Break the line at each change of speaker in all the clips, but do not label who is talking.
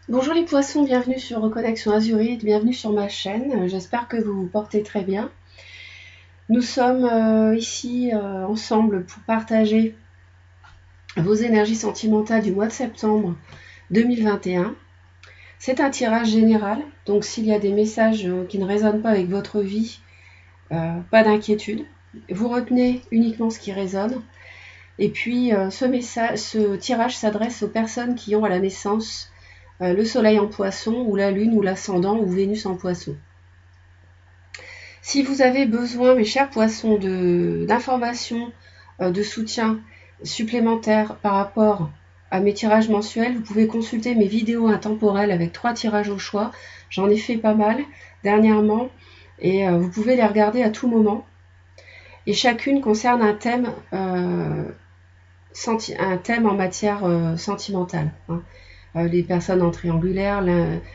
Bonjour les poissons, bienvenue sur Reconnexion Azurite, bienvenue sur ma chaîne. J'espère que vous vous portez très bien. Nous sommes ici ensemble pour partager vos énergies sentimentales du mois de septembre 2021. C'est un tirage général, donc s'il y a des messages qui ne résonnent pas avec votre vie, pas d'inquiétude. Vous retenez uniquement ce qui résonne. Et puis ce tirage s'adresse aux personnes qui ont à la naissance le soleil en poisson ou la lune ou l'ascendant ou Vénus en poisson. Si vous avez besoin, mes chers poissons, d'informations, de soutien supplémentaires par rapport à mes tirages mensuels, vous pouvez consulter mes vidéos intemporelles avec 3 tirages au choix. J'en ai fait pas mal dernièrement et vous pouvez les regarder à tout moment. Et chacune concerne un thème en matière sentimentale. Les personnes en triangulaire,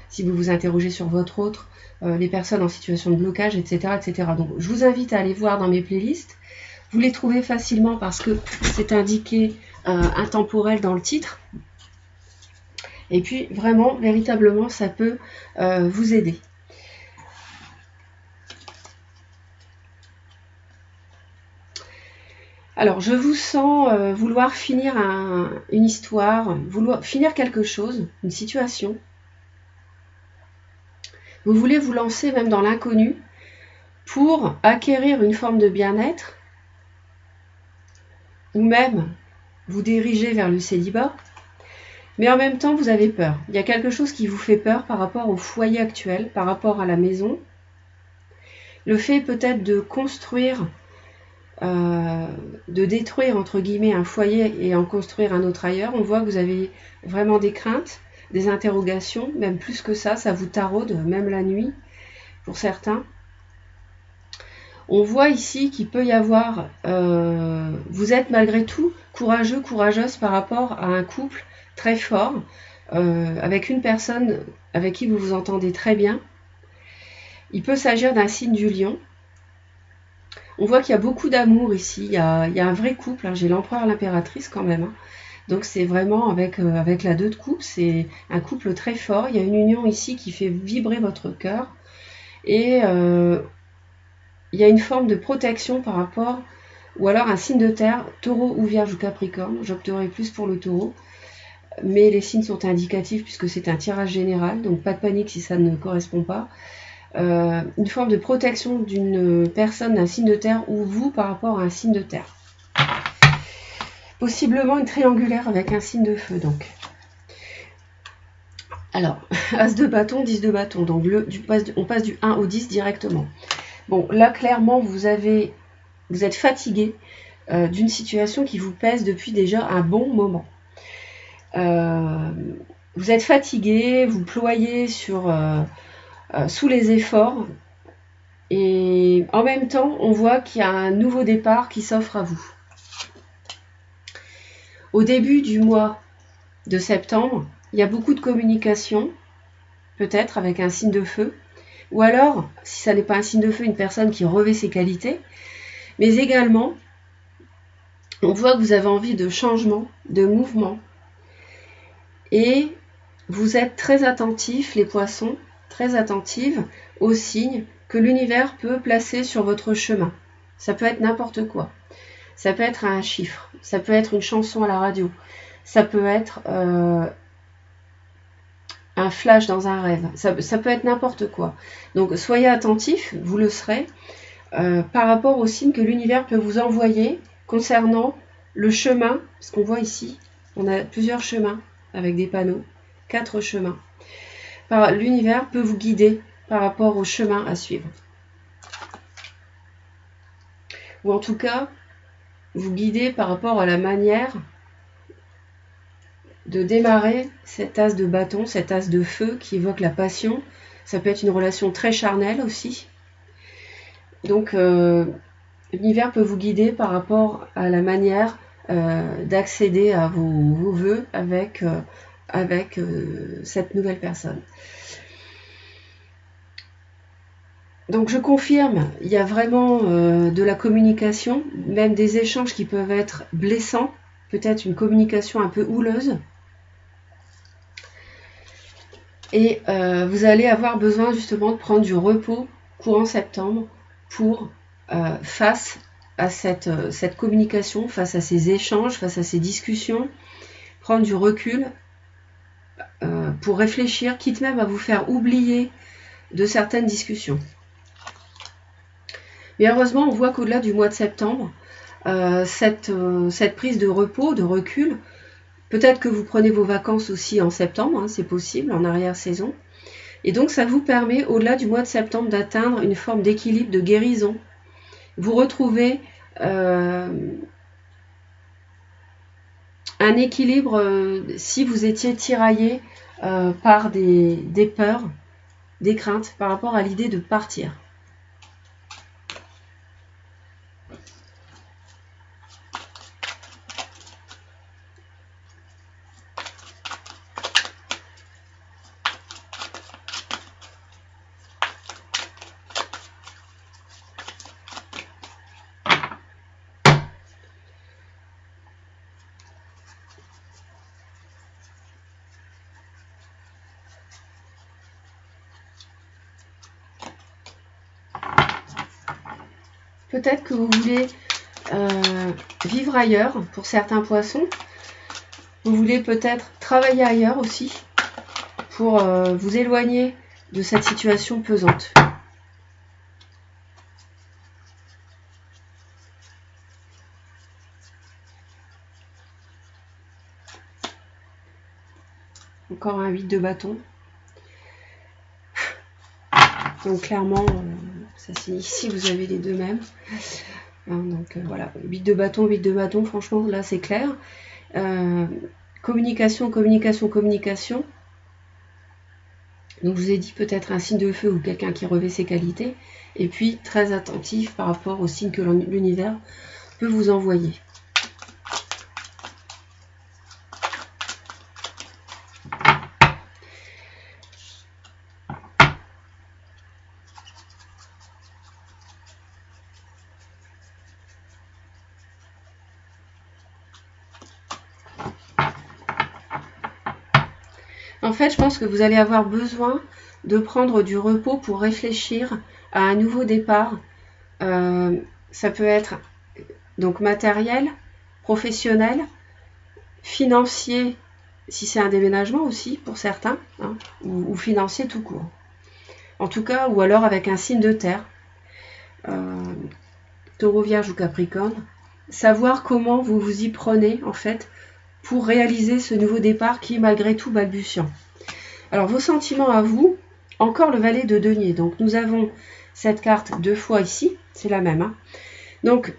si vous vous interrogez sur votre autre, les personnes en situation de blocage, etc., etc. Donc je vous invite à aller voir dans mes playlists. Vous les trouvez facilement parce que c'est indiqué intemporel dans le titre. Et puis vraiment, véritablement, ça peut vous aider. Alors, je vous sens vouloir finir une histoire, vouloir finir quelque chose, une situation. Vous voulez vous lancer même dans l'inconnu pour acquérir une forme de bien-être ou même vous diriger vers le célibat, mais en même temps vous avez peur. Il y a quelque chose qui vous fait peur par rapport au foyer actuel, par rapport à la maison. Le fait peut-être de construire, de détruire entre guillemets un foyer et en construire un autre ailleurs. On voit que vous avez vraiment des craintes, des interrogations, même plus que ça vous taraude, même la nuit pour certains. On voit ici qu'il peut y avoir, vous êtes malgré tout courageux, courageuse par rapport à un couple très fort, avec une personne avec qui vous vous entendez très bien. Il peut s'agir d'un signe du lion. On voit qu'il y a beaucoup d'amour ici, il y a un vrai couple, hein. J'ai l'empereur et l'impératrice quand même, hein. Donc c'est vraiment avec la 2 de coupe, c'est un couple très fort. Il y a une union ici qui fait vibrer votre cœur. Et il y a une forme de protection par rapport, ou alors un signe de terre, taureau ou vierge ou capricorne. J'opterai plus pour le taureau, mais les signes sont indicatifs puisque c'est un tirage général, donc pas de panique si ça ne correspond pas. Une forme de protection d'une personne, d'un signe de terre, ou vous par rapport à un signe de terre. Possiblement une triangulaire avec un signe de feu, donc. Alors, As de bâton, 10 de bâton, donc on passe du 1 au 10 directement. Bon, là, clairement, vous êtes fatigué d'une situation qui vous pèse depuis déjà un bon moment. Vous êtes fatigué, vous ployez sous les efforts, et en même temps, on voit qu'il y a un nouveau départ qui s'offre à vous. Au début du mois de septembre, il y a beaucoup de communication, peut-être avec un signe de feu, ou alors, si ça n'est pas un signe de feu, une personne qui revêt ses qualités, mais également, on voit que vous avez envie de changement, de mouvement, et vous êtes très attentifs, les poissons, très attentives aux signes que l'univers peut placer sur votre chemin. Ça peut être n'importe quoi. Ça peut être un chiffre, ça peut être une chanson à la radio, ça peut être un flash dans un rêve, ça peut être n'importe quoi. Donc soyez attentifs, vous le serez, par rapport aux signes que l'univers peut vous envoyer concernant le chemin, parce qu'on voit ici, on a plusieurs chemins avec des panneaux, 4 chemins. L'univers peut vous guider par rapport au chemin à suivre. Ou en tout cas, vous guider par rapport à la manière de démarrer cet as de bâton, cet as de feu qui évoque la passion. Ça peut être une relation très charnelle aussi. Donc, l'univers peut vous guider par rapport à la manière d'accéder à vos vœux avec cette nouvelle personne. Donc je confirme, il y a vraiment de la communication, même des échanges qui peuvent être blessants, peut-être une communication un peu houleuse. Et vous allez avoir besoin justement de prendre du repos courant septembre pour face à cette communication, face à ces échanges, face à ces discussions, prendre du recul pour réfléchir, quitte même à vous faire oublier de certaines discussions. Mais heureusement, on voit qu'au-delà du mois de septembre, cette prise de repos, de recul, peut-être que vous prenez vos vacances aussi en septembre, hein, c'est possible, en arrière-saison. Et donc ça vous permet, au-delà du mois de septembre, d'atteindre une forme d'équilibre, de guérison. Vous retrouvez un équilibre si vous étiez tiraillé par des peurs, des craintes par rapport à l'idée de partir. Peut-être que vous voulez vivre ailleurs pour certains poissons. Vous voulez peut-être travailler ailleurs aussi pour vous éloigner de cette situation pesante. Encore un 8 de bâton. Donc clairement, ça signifie ici vous avez les deux mêmes. Hein, donc voilà, 8 de bâton, franchement là c'est clair. Communication, communication, communication. Donc je vous ai dit peut-être un signe de feu ou quelqu'un qui revêt ses qualités. Et puis très attentif par rapport aux signes que l'univers peut vous envoyer. En fait, je pense que vous allez avoir besoin de prendre du repos pour réfléchir à un nouveau départ. Ça peut être donc matériel, professionnel, financier, si c'est un déménagement aussi pour certains, hein, ou financier tout court. En tout cas, ou alors avec un signe de terre, Taureau, Vierge ou Capricorne, savoir comment vous vous y prenez en fait pour réaliser ce nouveau départ qui est malgré tout balbutiant. Alors vos sentiments à vous, encore le valet de denier. Donc nous avons cette carte deux fois ici, c'est la même. Hein. Donc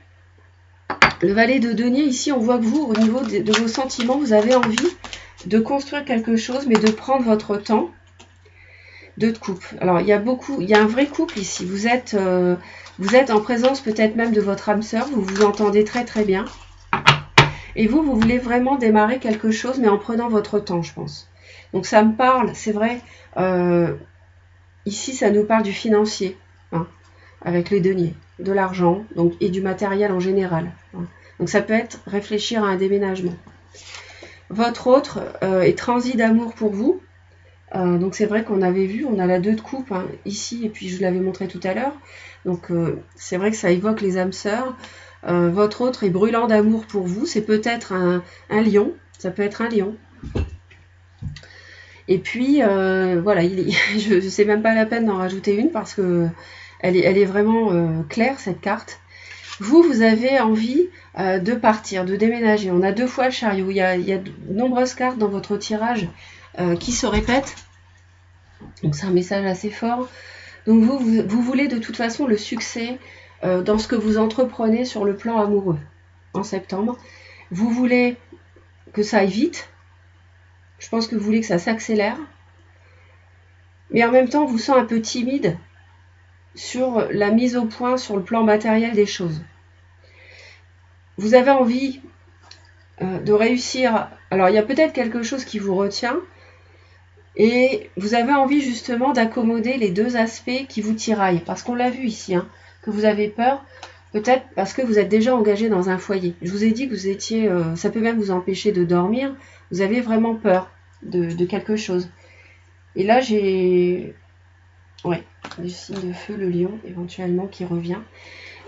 le valet de denier ici, on voit que vous, au niveau de vos sentiments, vous avez envie de construire quelque chose, mais de prendre votre temps. Deux de coupe. Alors il y a un vrai couple ici. Vous êtes en présence peut-être même de votre âme sœur, vous vous entendez très très bien. Et vous voulez vraiment démarrer quelque chose, mais en prenant votre temps, je pense. Donc ça me parle, c'est vrai, ici ça nous parle du financier, hein, avec les deniers, de l'argent et du matériel en général. Hein. Donc ça peut être réfléchir à un déménagement. Votre autre est transi d'amour pour vous. Donc c'est vrai qu'on avait vu, on a la 2 de coupe hein, ici, et puis je vous l'avais montré tout à l'heure. Donc c'est vrai que ça évoque les âmes sœurs. Votre autre est brûlant d'amour pour vous, c'est peut-être un lion, ça peut être un lion. Et puis voilà, je ne sais même pas la peine d'en rajouter une parce que elle est vraiment claire cette carte. Vous avez envie de partir, de déménager. On a deux fois le chariot. Il y a de nombreuses cartes dans votre tirage qui se répètent. Donc c'est un message assez fort. Donc vous voulez de toute façon le succès dans ce que vous entreprenez sur le plan amoureux en septembre. Vous voulez que ça aille vite. Je pense que vous voulez que ça s'accélère. Mais en même temps, vous sentez un peu timide sur la mise au point sur le plan matériel des choses. Vous avez envie de réussir. Alors, il y a peut-être quelque chose qui vous retient. Et vous avez envie justement d'accommoder les deux aspects qui vous tiraillent. Parce qu'on l'a vu ici, hein, que vous avez peur. Peut-être parce que vous êtes déjà engagé dans un foyer. Je vous ai dit que vous étiez... ça peut même vous empêcher de dormir. Vous avez vraiment peur de quelque chose. Et là, j'ai... Ouais, du signe de feu, le lion, éventuellement, qui revient.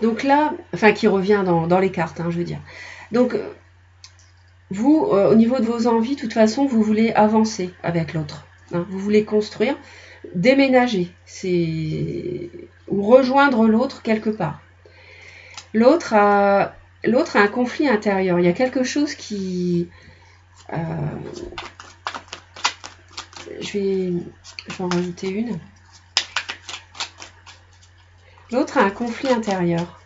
Donc là, enfin, qui revient dans les cartes, hein, je veux dire. Donc, vous, au niveau de vos envies, de toute façon, vous voulez avancer avec l'autre. Hein, vous voulez construire, déménager, ou rejoindre l'autre quelque part. L'autre a un conflit intérieur. Il y a quelque chose qui... je vais en rajouter une. L'autre a un conflit intérieur.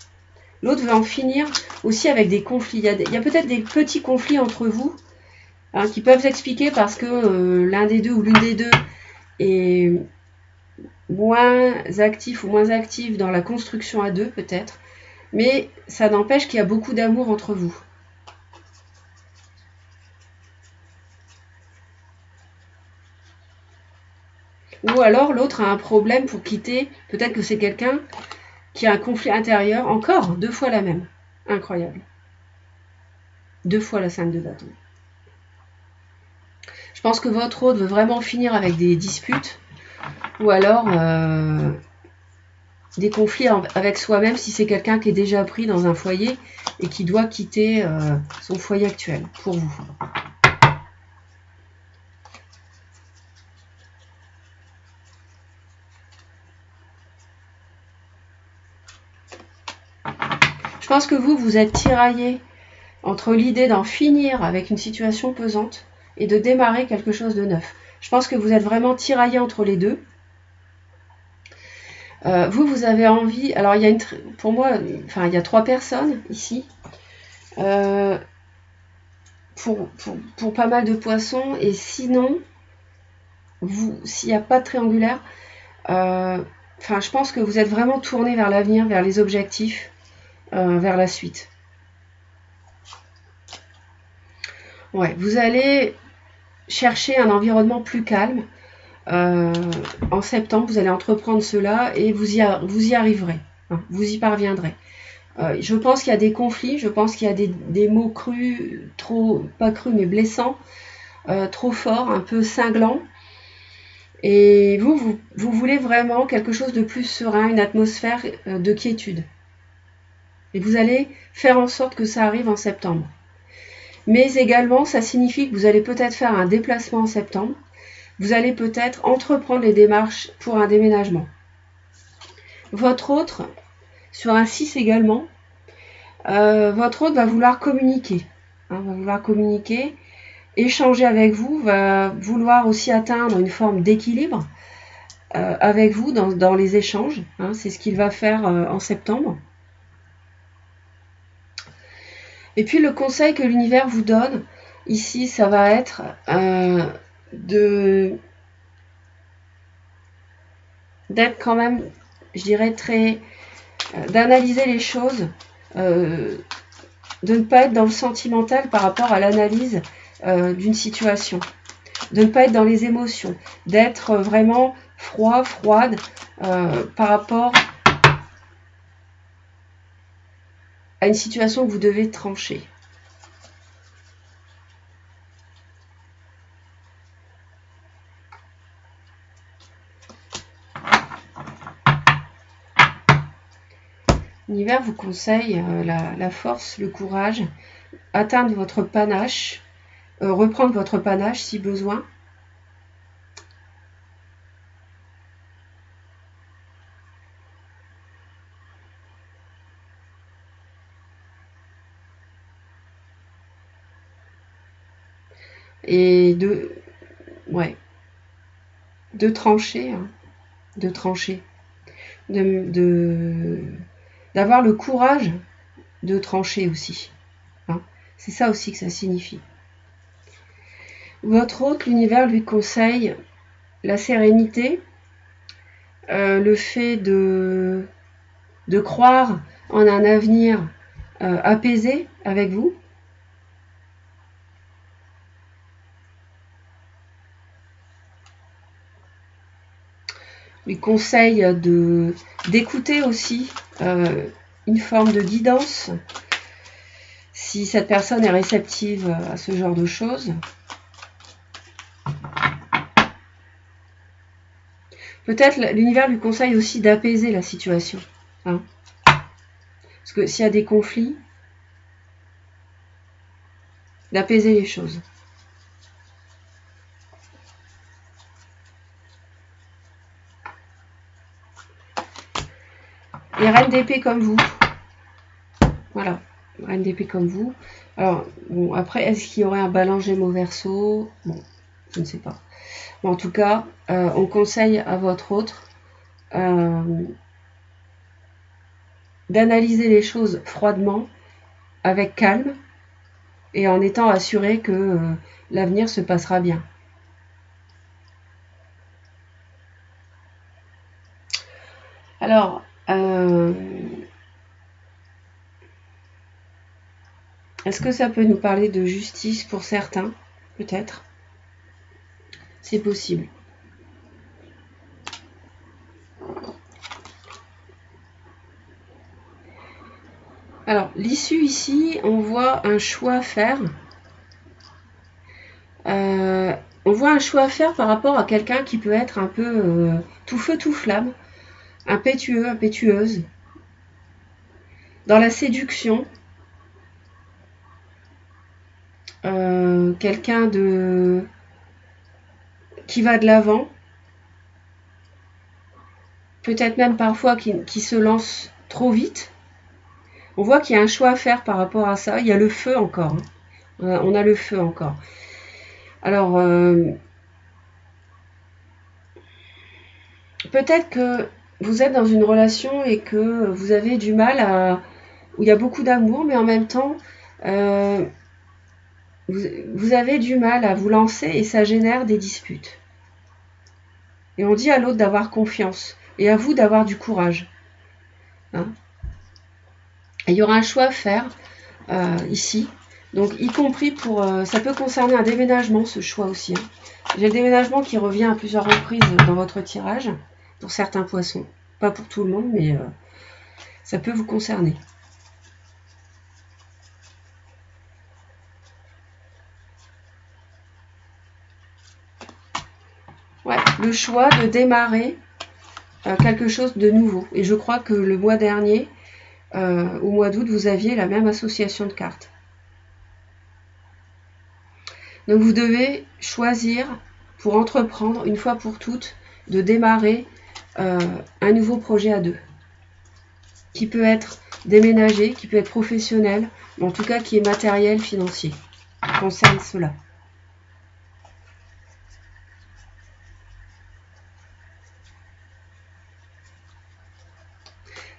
L'autre veut en finir aussi avec des conflits. Il y a peut-être des petits conflits entre vous, hein, qui peuvent s'expliquer parce que l'un des deux ou l'une des deux est moins actif ou moins active dans la construction à deux, peut-être. Mais ça n'empêche qu'il y a beaucoup d'amour entre vous. Ou alors l'autre a un problème pour quitter. Peut-être que c'est quelqu'un qui a un conflit intérieur. Encore 2 fois la même. Incroyable. 2 fois la 5 de bâton. Je pense que votre autre veut vraiment finir avec des disputes. Ou alors des conflits avec soi-même si c'est quelqu'un qui est déjà pris dans un foyer et qui doit quitter son foyer actuel pour vous. Je pense que vous êtes tiraillé entre l'idée d'en finir avec une situation pesante et de démarrer quelque chose de neuf. Je pense que vous êtes vraiment tiraillé entre les deux. Vous avez envie... Alors, il y a pour moi, enfin, il y a 3 personnes ici. Pour pas mal de poissons. Et sinon, s'il n'y a pas de triangulaire, enfin, je pense que vous êtes vraiment tourné vers l'avenir, vers les objectifs, vers la suite. Ouais, vous allez chercher un environnement plus calme. En septembre, vous allez entreprendre cela et vous y arriverez. Hein, vous y parviendrez. Je pense qu'il y a des conflits, je pense qu'il y a des mots crus, pas crus mais blessants, trop forts, un peu cinglants. Et vous voulez vraiment quelque chose de plus serein, une atmosphère de quiétude. Et vous allez faire en sorte que ça arrive en septembre. Mais également, ça signifie que vous allez peut-être faire un déplacement en septembre. Vous allez peut-être entreprendre les démarches pour un déménagement. Votre autre, sur un 6 également, votre autre va vouloir communiquer. Hein, va vouloir communiquer, échanger avec vous, va vouloir aussi atteindre une forme d'équilibre avec vous dans les échanges. Hein, c'est ce qu'il va faire en septembre. Et puis le conseil que l'univers vous donne, ici, ça va être d'être quand même, je dirais, d'analyser les choses, de ne pas être dans le sentimental par rapport à l'analyse d'une situation, de ne pas être dans les émotions, d'être vraiment froide par rapport à une situation que vous devez trancher. L'univers vous conseille la force, le courage, atteindre votre panache, reprendre votre panache si besoin. Et de trancher, hein, d'avoir le courage de trancher aussi. Hein. C'est ça aussi que ça signifie. Votre autre, l'univers lui conseille la sérénité, le fait de croire en un avenir apaisé avec vous. Lui conseille d'écouter aussi une forme de guidance si cette personne est réceptive à ce genre de choses. Peut-être l'univers lui conseille aussi d'apaiser la situation. Hein. Parce que s'il y a des conflits, d'apaiser les choses. Et reine d'épée comme vous. Voilà, reine d'épée comme vous. Alors, bon, après, est-ce qu'il y aurait un balance Gémeaux Verseau? Bon, je ne sais pas. Mais en tout cas, on conseille à votre autre d'analyser les choses froidement, avec calme, et en étant assuré que l'avenir se passera bien. Alors, est-ce que ça peut nous parler de justice pour certains? Peut-être. C'est possible. Alors, l'issue ici, on voit un choix à faire. On voit un choix à faire par rapport à quelqu'un qui peut être un peu tout feu, tout flamme, impétueux, impétueuse, dans la séduction, quelqu'un qui va de l'avant, peut-être même parfois qui se lance trop vite. On voit qu'il y a un choix à faire par rapport à ça. Il y a le feu encore. Hein. On a le feu encore. Alors, peut-être que vous êtes dans une relation et que vous avez du mal à... où il y a beaucoup d'amour, mais en même temps, vous avez du mal à vous lancer et ça génère des disputes. Et on dit à l'autre d'avoir confiance et à vous d'avoir du courage. Hein. Et il y aura un choix à faire ici. Donc, y compris pour... ça peut concerner un déménagement, ce choix aussi. Hein. J'ai le déménagement qui revient à plusieurs reprises dans votre tirage, pour certains poissons. Pas pour tout le monde, mais ça peut vous concerner. Ouais, le choix de démarrer quelque chose de nouveau. Et je crois que le mois dernier, au mois d'août, vous aviez la même association de cartes. Donc vous devez choisir pour entreprendre, une fois pour toutes, de démarrer un nouveau projet à deux. Qui peut être déménagé, qui peut être professionnel, mais en tout cas qui est matériel, financier. Qui concerne cela.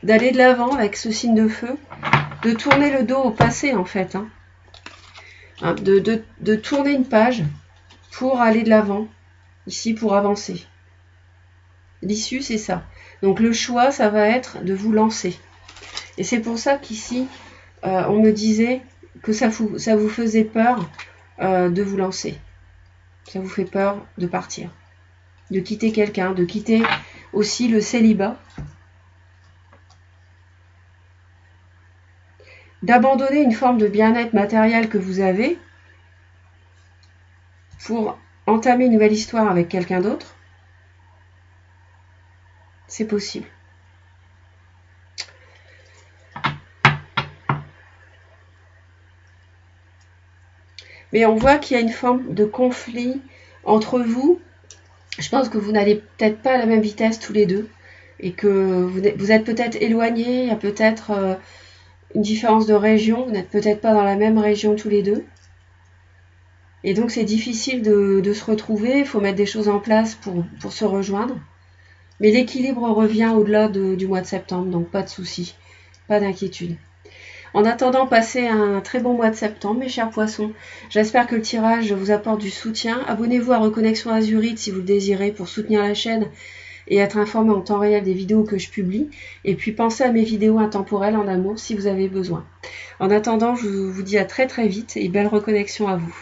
D'aller de l'avant avec ce signe de feu, de tourner le dos au passé en fait. Hein. De tourner une page pour aller de l'avant, ici pour avancer. L'issue c'est ça. Donc le choix ça va être de vous lancer. Et c'est pour ça qu'ici on me disait que ça vous faisait peur de vous lancer. Ça vous fait peur de partir. De quitter quelqu'un, de quitter aussi le célibat. D'abandonner une forme de bien-être matériel que vous avez pour entamer une nouvelle histoire avec quelqu'un d'autre. C'est possible. Mais on voit qu'il y a une forme de conflit entre vous. Je pense que vous n'allez peut-être pas à la même vitesse tous les deux. Et que vous êtes peut-être éloignés. Il y a peut-être une différence de région. Vous n'êtes peut-être pas dans la même région tous les deux. Et donc c'est difficile de se retrouver. Il faut mettre des choses en place pour se rejoindre. Mais l'équilibre revient au-delà du mois de septembre. Donc pas de souci. Pas d'inquiétude. En attendant, passez un très bon mois de septembre, mes chers poissons. J'espère que le tirage vous apporte du soutien. Abonnez-vous à Reconnexion Azurite si vous le désirez pour soutenir la chaîne et être informé en temps réel des vidéos que je publie. Et puis pensez à mes vidéos intemporelles en amour si vous avez besoin. En attendant, je vous dis à très très vite et belle reconnexion à vous.